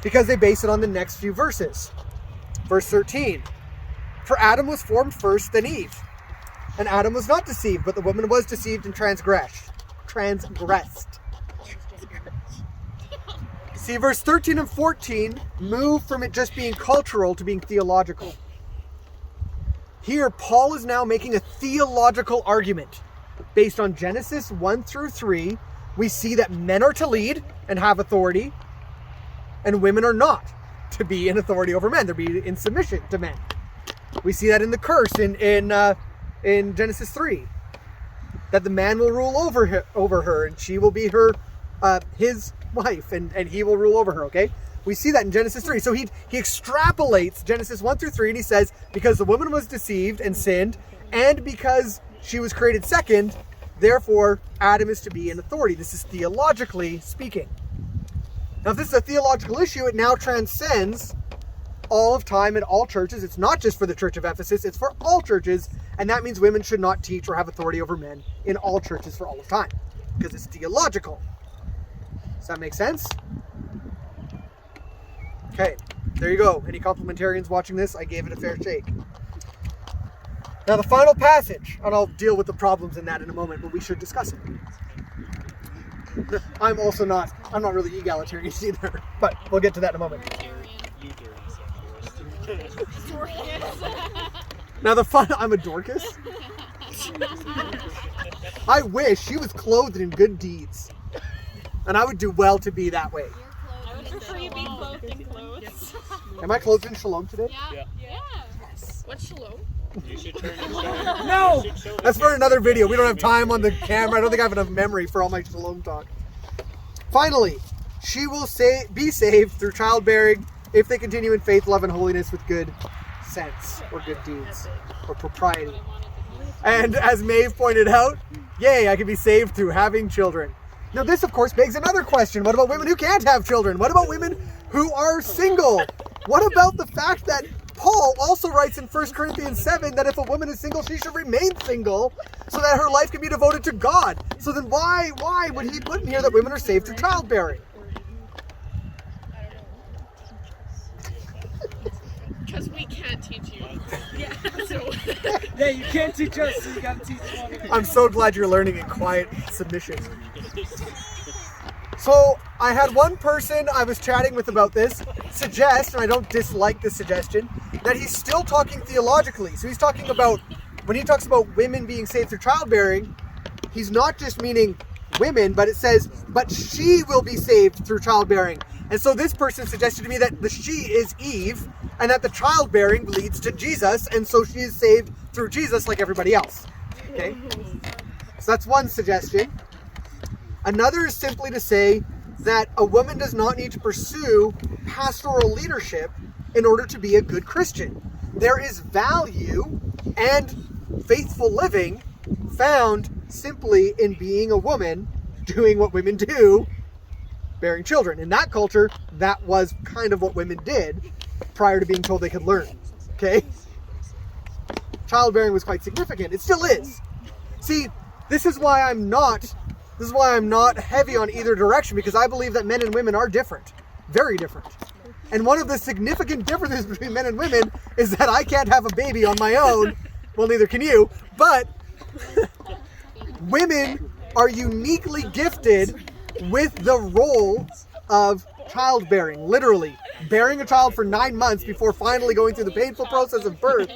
because they base it on the next few verses. Verse 13, for Adam was formed first, then Eve. And Adam was not deceived, but the woman was deceived and transgressed. See, verse 13 and 14 move from it just being cultural to being theological. Here, Paul is now making a theological argument. Based on Genesis 1 through 3, we see that men are to lead and have authority, and women are not to be in authority over men. They're be in submission to men. We see that in the curse in Genesis 3, that the man will rule over her, and she will be his wife, and he will rule over her, okay? We see that in Genesis 3. So he extrapolates Genesis 1 through 3, and he says, because the woman was deceived and sinned, and because she was created second, therefore Adam is to be in authority. This is theologically speaking. Now, if this is a theological issue, it now transcends all of time and all churches. It's not just for the church of Ephesus, it's for all churches, And that means women should not teach or have authority over men in all churches for all of time, because it's theological. Does that make sense? Okay, there you go. Any complementarians watching this? I gave it a fair shake. Now the final passage, and I'll deal with the problems in that in a moment, but we should discuss it. I'm not really egalitarian either, but we'll get to that in a moment. You dirty secularist. Now I'm a Dorcas? I wish she was clothed in good deeds. And I would do well to be that way. I would prefer you be clothed in clothes. Am I clothed in Shalom today? Yeah. What's Shalom? You should turn and show. No! You should show That's for another video. We don't have time on the camera. I don't think I have enough memory for all my Shalom talk. Finally, she will be saved through childbearing if they continue in faith, love, and holiness with good sense or good deeds or propriety. And as Maeve pointed out, yay, I can be saved through having children. Now this, of course, begs another question. What about women who can't have children? What about women who are single? What about the fact that Paul also writes in 1 Corinthians 7 that if a woman is single, she should remain single so that her life can be devoted to God? So then why would he put in here that women are saved through childbearing? Because we can't teach you. Yeah. So. Yeah, you can't teach us, so you gotta teach one. I'm so glad you're learning in quiet submission. So I had one person I was chatting with about this suggest, and I don't dislike this suggestion, that he's still talking theologically. So he's talking about, when he talks about women being saved through childbearing, he's not just meaning women, but it says, but she will be saved through childbearing. And so this person suggested to me that the she is Eve, and that the childbearing leads to Jesus, and so she is saved through Jesus like everybody else. Okay? So that's one suggestion. Another is simply to say that a woman does not need to pursue pastoral leadership in order to be a good Christian. There is value and faithful living found simply in being a woman, doing what women do, bearing children. In that culture, that was kind of what women did prior to being told they could learn. Okay? Childbearing was quite significant. It still is. See, this is why I'm not heavy on either direction, because I believe that men and women are different. Very different. And one of the significant differences between men and women is that I can't have a baby on my own. Well, neither can you. But women are uniquely gifted with the role of childbearing. Literally, bearing a child for 9 months before finally going through the painful process of birth.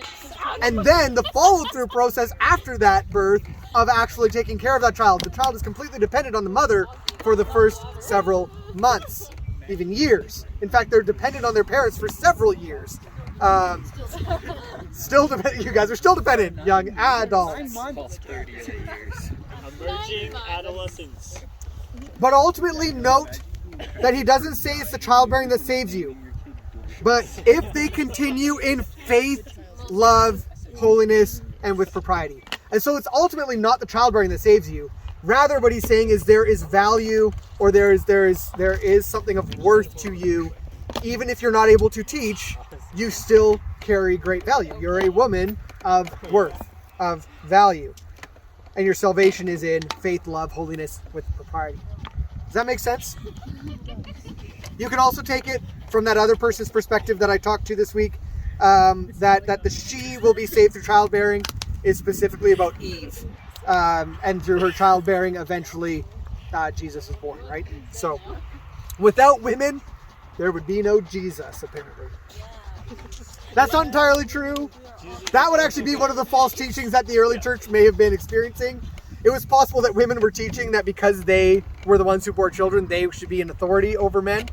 And then the follow-through process after that birth of actually taking care of that child. The child is completely dependent on the mother for the first several months, even years. In fact, they're dependent on their parents for several years. Still dependent. You guys are still dependent, young adults. 9 months. 38 years. Emerging adolescence. But ultimately, note that he doesn't say it's the childbearing that saves you. But if they continue in faith, love, holiness, and with propriety. And so it's ultimately not the childbearing that saves you. Rather, what he's saying is there is value, or there is something of worth to you. Even if you're not able to teach, you still carry great value. You're a woman of worth, of value. And your salvation is in faith, love, holiness, with propriety. Does that make sense? You can also take it from that other person's perspective that I talked to this week, that the she will be saved through childbearing is specifically about Eve. And through her childbearing, eventually Jesus is born, right? So without women, there would be no Jesus, apparently. That's not entirely true. That would actually be one of the false teachings that the early church may have been experiencing. It was possible that women were teaching that because they were the ones who bore children, they should be in authority over men.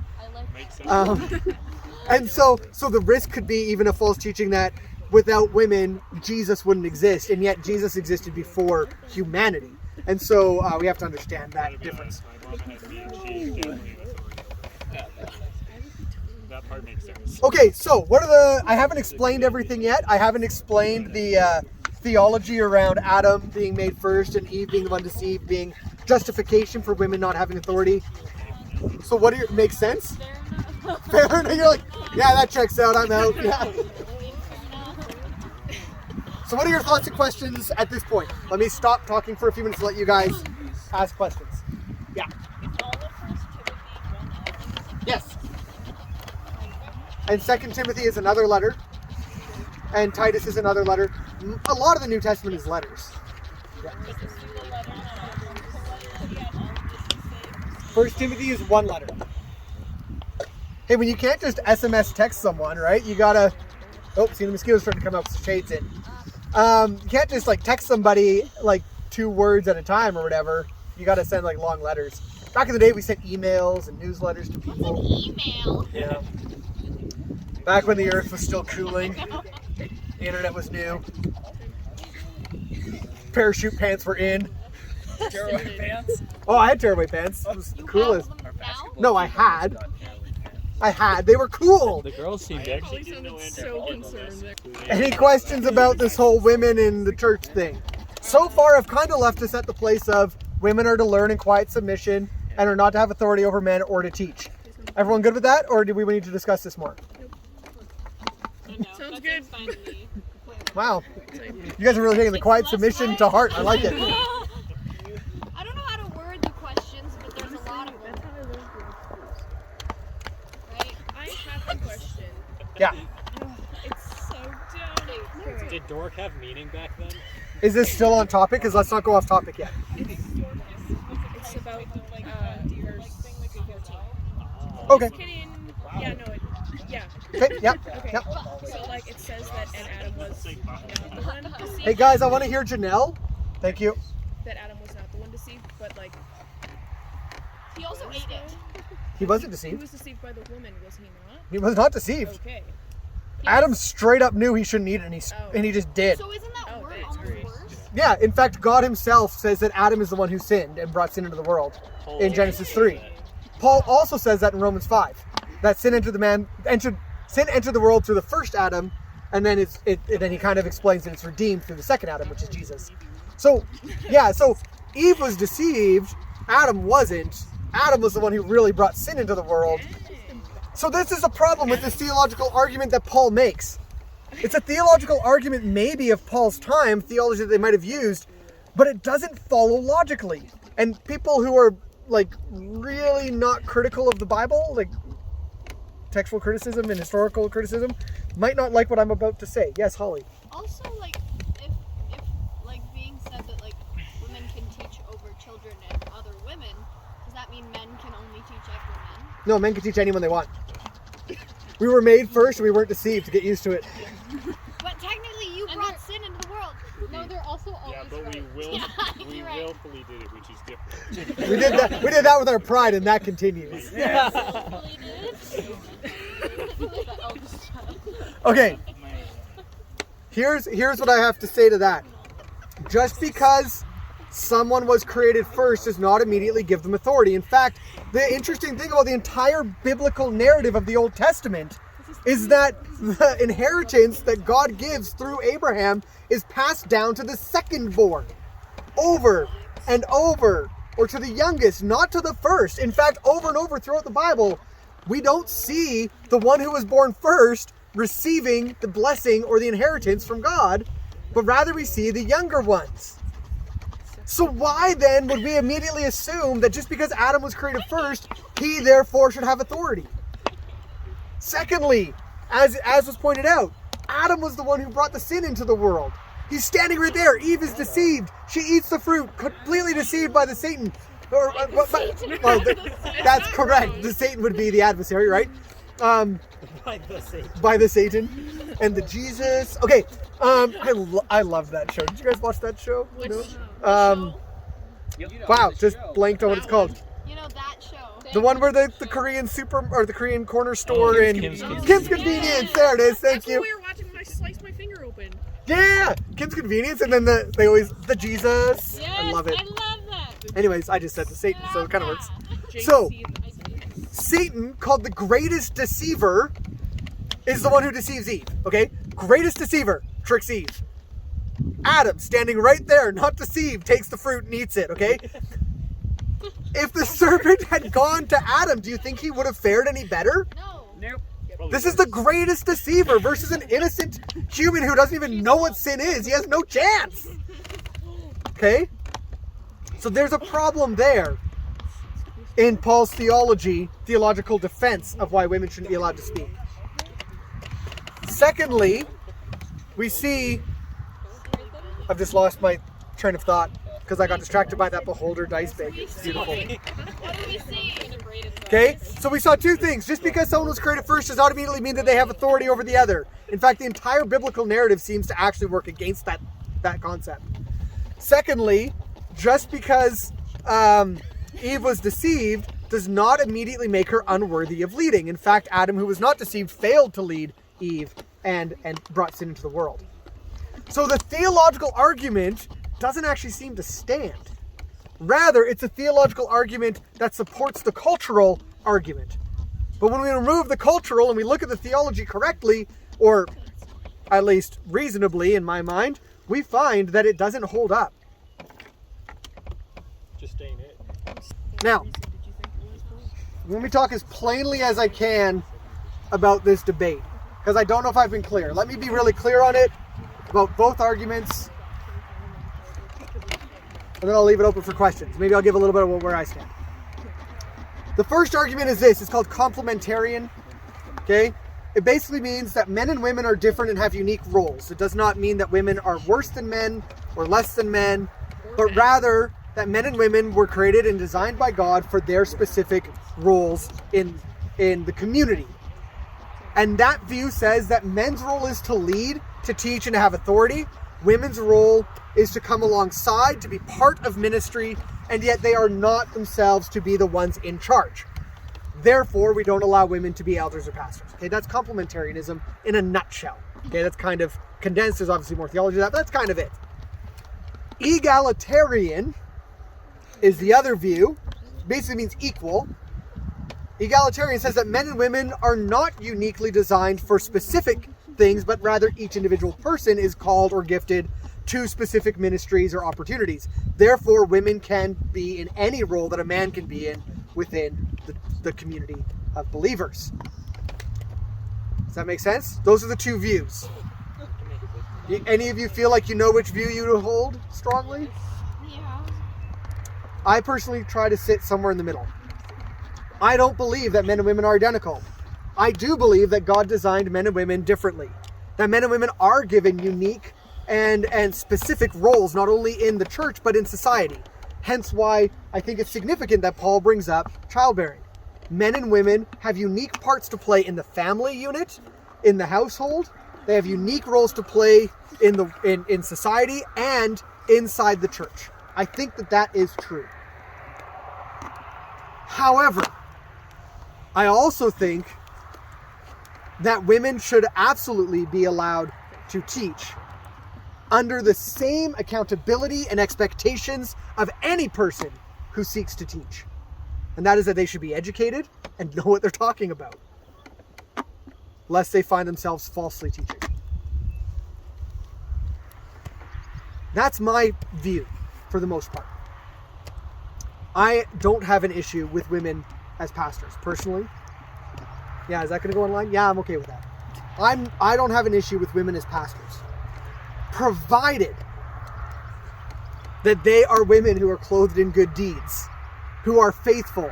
And so the risk could be even a false teaching that without women, Jesus wouldn't exist, and yet Jesus existed before humanity. And so we have to understand that difference. That part makes sense. Okay, so I haven't explained everything yet. I haven't explained the theology around Adam being made first and Eve being the one deceived, being justification for women not having authority. So what makes sense? Fair enough. You're like, yeah, that checks out. I'm out. Yeah. So what are your thoughts and questions at this point? Let me stop talking for a few minutes to let you guys ask questions. Yeah. Yes. And 2 Timothy is another letter. And Titus is another letter. A lot of the New Testament is letters. Yeah. 1 Timothy is one letter. Hey, when you can't just SMS text someone, right? You gotta... Oh, see, the mosquitoes starting to come up, so shades in. You can't just like text somebody like 2 words at a time or whatever. You gotta send like long letters. Back in the day, we sent emails and newsletters to people. What's an email? Yeah. Back when the earth was still cooling. The internet was new. Parachute pants were in. Tearaway pants. Oh, I had tearaway pants. It was the coolest. Have them now? No, I had. They were cool. The girls seemed to actually Sounded so concerned. Any questions about this whole women in the church thing? So far, I've kind of left us at the place of women are to learn in quiet submission and are not to have authority over men or to teach. Everyone good with that, or do we need to discuss this more? Sounds good. Fine to me. Wow. You guys are really taking the quiet submission to heart. I like it. I don't know how to word the questions, but there's a lot of them. Right? I have a question. Yeah. It's so dumb. Did dork have meaning back then? Is this still on topic? Because let's not go off topic yet. It's about verse 14. Okay. Just kidding. Yeah, no, yeah. Okay. Yep. Okay. Yep. So like it says that Adam was not the one deceived. Hey guys, I want to hear Janelle. Thank you. That Adam was not the one deceived, but like He also ate it. He wasn't he deceived. was deceived by the woman, was he not? He was not deceived. Okay. Adam straight up knew he shouldn't eat it, and he just did. So isn't that Oh, word thanks, almost Grace. worse? Yeah, in fact, God himself says that Adam is the one who sinned and brought sin into the world in Genesis 3. Paul also says that in Romans 5, that sin entered the world through the first Adam, and then then he kind of explains that it's redeemed through the second Adam, which is Jesus. So, yeah, so Eve was deceived, Adam wasn't. Adam was the one who really brought sin into the world. So this is a problem with this theological argument that Paul makes. It's a theological argument maybe of Paul's time, theology that they might have used, but it doesn't follow logically. And people who are like really not critical of the Bible, like textual criticism and historical criticism, might not like what I'm about to say. Yes, Holly. Also, like, if like being said that like women can teach over children and other women, does that mean men can only teach after men? No, men can teach anyone they want. We were made first and we weren't deceived to get used to it. But technically, you And brought sin into the world. No, they're also always Yeah, but right. we You're right. willfully did it, which is different. We did that with our pride, and that continues. Really did. The eldest child. Okay. Here's what I have to say to that. Just because someone was created first does not immediately give them authority. In fact, the interesting thing about the entire biblical narrative of the Old Testament is that the inheritance that God gives through Abraham is passed down to the second born over and over, or to the youngest, not to the first. In fact, over and over throughout the Bible, we don't see the one who was born first receiving the blessing or the inheritance from God, but rather we see the younger ones. So why then would we immediately assume that just because Adam was created first, he therefore should have authority? Secondly, as was pointed out, Adam was the one who brought the sin into the world. He's standing right there. Eve is deceived. She eats the fruit, completely deceived by the Satan. That's correct. The Satan would be the adversary, right? By the Satan and the Jesus. Okay, I love that show. Did you guys watch that show? No? Wow, just blanked on what it's called. You know that show. The one where the Korean the Korean corner store in Kim's Convenience. There it is. Thank That's you. what we were watching when I sliced my finger open. Yeah, Kim's Convenience, and then they always the Jesus. Yes, I love it. I love that. Anyways, I just said the Satan, so it kind of works. JC So- and Satan, called the greatest deceiver, is the one who deceives Eve. Okay, greatest deceiver tricks Eve. Adam, standing right there, not deceived, takes the fruit and eats it. Okay. If the serpent had gone to Adam, do you think he would have fared any better? No. Nope. Probably This is the worse. greatest deceiver versus an innocent human who doesn't even know what sin is. He has no chance. Okay? So there's a problem there in Paul's theological defense of why women shouldn't be allowed to speak. Secondly, we see... I've just lost my train of thought because I got distracted by that beholder dice bag. It's beautiful. What do we see? Okay, so we saw two things. Just because someone was created first does not immediately mean that they have authority over the other. In fact, the entire biblical narrative seems to actually work against that concept. Secondly, just because Eve was deceived does not immediately make her unworthy of leading. In fact, Adam, who was not deceived, failed to lead Eve and brought sin into the world. So the theological argument doesn't actually seem to stand. Rather, it's a theological argument that supports the cultural argument. But when we remove the cultural and we look at the theology correctly, or at least reasonably in my mind, we find that it doesn't hold up. Just stay in it. Now, let me talk as plainly as I can about this debate, because I don't know if I've been clear. Let me be really clear on it about both arguments, and then I'll leave it open for questions. Maybe I'll give a little bit of where I stand. The first argument is this. It's called complementarian. Okay? It basically means that men and women are different and have unique roles. It does not mean that women are worse than men or less than men, but rather that men and women were created and designed by God for their specific roles in the community. And that view says that men's role is to lead, to teach, and to have authority. Women's role is to come alongside, to be part of ministry, and yet they are not themselves to be the ones in charge. Therefore, we don't allow women to be elders or pastors. Okay, that's complementarianism in a nutshell. Okay, that's kind of condensed. There's obviously more theology to that, but that's kind of it. Egalitarian is the other view. Basically means equal. Egalitarian says that men and women are not uniquely designed for specific things, but rather each individual person is called or gifted to specific ministries or opportunities. Therefore, women can be in any role that a man can be in within the community of believers. Does that make sense? Those are the two views. Any of you feel like you know which view you hold strongly? Yeah. I personally try to sit somewhere in the middle. I don't believe that men and women are identical. I do believe that God designed men and women differently. That men and women are given unique and specific roles, not only in the church, but in society. Hence why I think it's significant that Paul brings up childbearing. Men and women have unique parts to play in the family unit, in the household. They have unique roles to play in society and inside the church. I think that is true. However, I also think that women should absolutely be allowed to teach under the same accountability and expectations of any person who seeks to teach. And that is that they should be educated and know what they're talking about, lest they find themselves falsely teaching. That's my view for the most part. I don't have an issue with women as pastors, personally. Yeah, is that going to go online? Yeah, I'm okay with that. I don't have an issue with women as pastors, provided that they are women who are clothed in good deeds, who are faithful,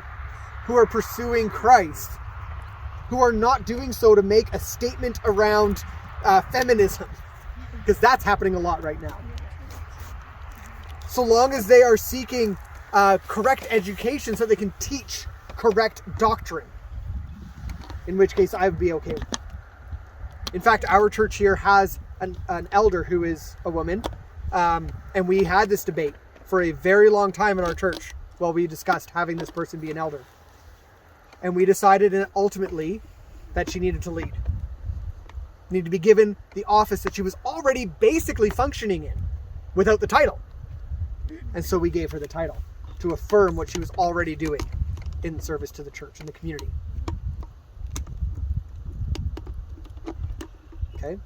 who are pursuing Christ, who are not doing so to make a statement around feminism, because that's happening a lot right now. So long as they are seeking correct education so they can teach correct doctrine, in which case I would be okay with it. In fact, our church here has an elder who is a woman, and we had this debate for a very long time in our church while we discussed having this person be an elder. And we decided ultimately that she needed to lead. Needed to be given the office that she was already basically functioning in without the title. And so we gave her the title to affirm what she was already doing in service to the church and the community. Okay?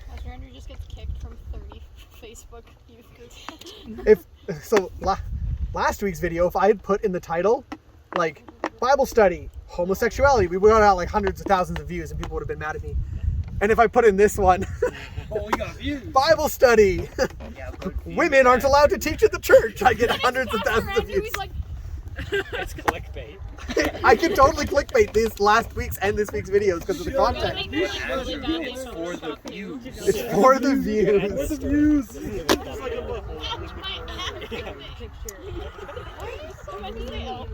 Pastor Andrew just gets kicked from 30 Facebook youth groups. Last week's video, if I had put in the title, like, Bible study, homosexuality. We would have had like hundreds of thousands of views and people would have been mad at me. And if I put in this one, Oh, we got views. Bible study, Yeah, but views. women aren't allowed to teach at the church, I get hundreds of thousands of views. He's like, It's clickbait. I can totally clickbait this last week's and this week's videos because of the content. It's for the views. It's for the views.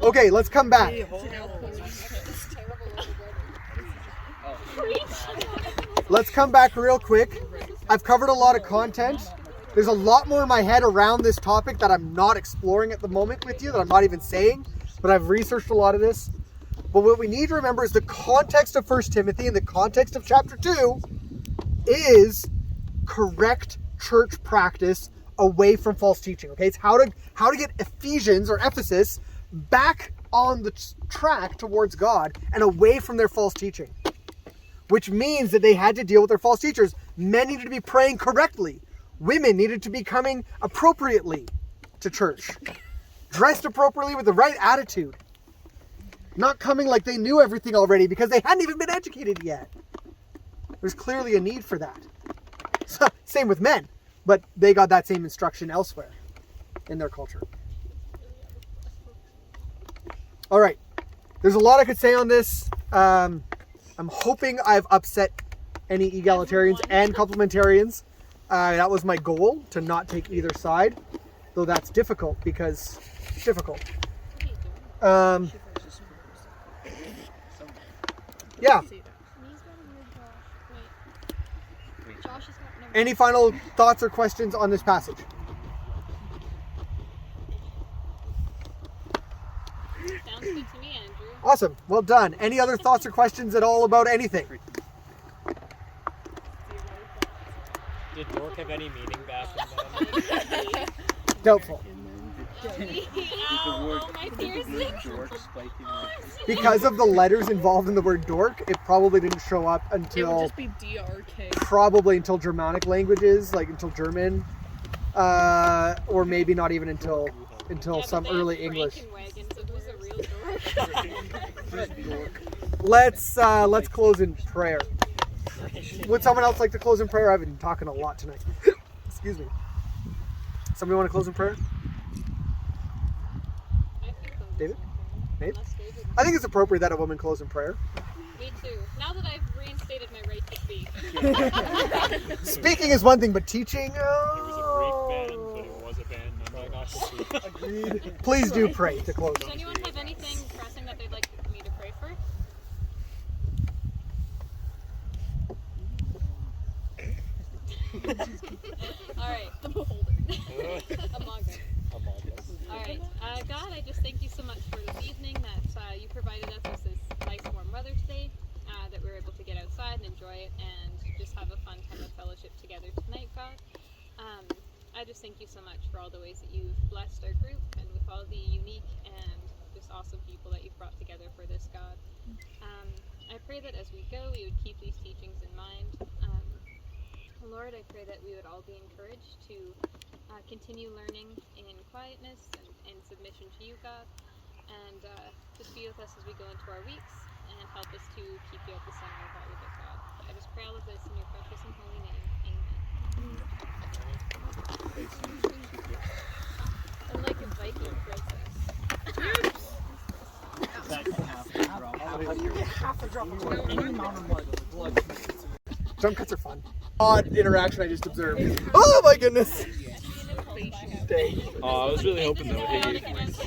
Okay, let's come back. Let's come back real quick. I've covered a lot of content. There's a lot more in my head around this topic that I'm not exploring at the moment with you, that I'm not even saying, but I've researched a lot of this. But what we need to remember is the context of 1 Timothy and the context of chapter 2 is correct church practice away from false teaching. Okay, it's how to get Ephesians or Ephesus back on the track towards God and away from their false teaching. Which means that they had to deal with their false teachers. Men needed to be praying correctly. Women needed to be coming appropriately to church. Dressed appropriately with the right attitude. Not coming like they knew everything already because they hadn't even been educated yet. There's clearly a need for that. So, same with men, but they got that same instruction elsewhere in their culture. All right, there's a lot I could say on this. I'm hoping I've upset any egalitarians and complementarians. That was my goal, to not take either side, though that's difficult because it's difficult. Yeah. Any final thoughts or questions on this passage? sounds good to me, Andrew. Awesome. Well done. Any other thoughts or questions at all about anything? Did dork have any meaning back in then? Doubtful. Oh my seriously? Because of the letters involved in the word dork, it probably didn't show up It would until just be DRK. probably until Germanic languages, like until German, or maybe not even until Yeah, some but they early had English. Frankenwagon, so who's a real dork? Let's close in prayer. Would someone else like to close in prayer? I've been talking a lot tonight. Excuse me. Somebody want to close in prayer? I think so. David? Nate? Unless David. I think it's appropriate that a woman close in prayer. Me too. Now that I've reinstated my right to speak. Speaking is one thing, but teaching. It was a Greek band, but it was a band number not to speak. Agreed. Please do pray to close. Does anyone have anything pressing that they'd like me to pray for? Alright. Among us. Alright. God, I just thank you so much for this evening that you provided us with this nice warm weather today, that we were able to get outside and enjoy it and just have a fun time of fellowship together tonight, God. I just thank you so much for all the ways that you've blessed our group and with all the unique and just awesome people that you've brought together for this, God. I pray that as we go, we would keep these teachings in mind. Lord, I pray that we would all be encouraged to continue learning in quietness and submission to you, God, and just be with us as we go into our weeks and help us to keep you at the center of all of it, God. I just pray all of this in your precious and holy name. Amen. I'm like a Viking princess. Jump cuts are fun. Odd interaction I just observed. Oh my goodness. Oh, I was really hoping that would hit you.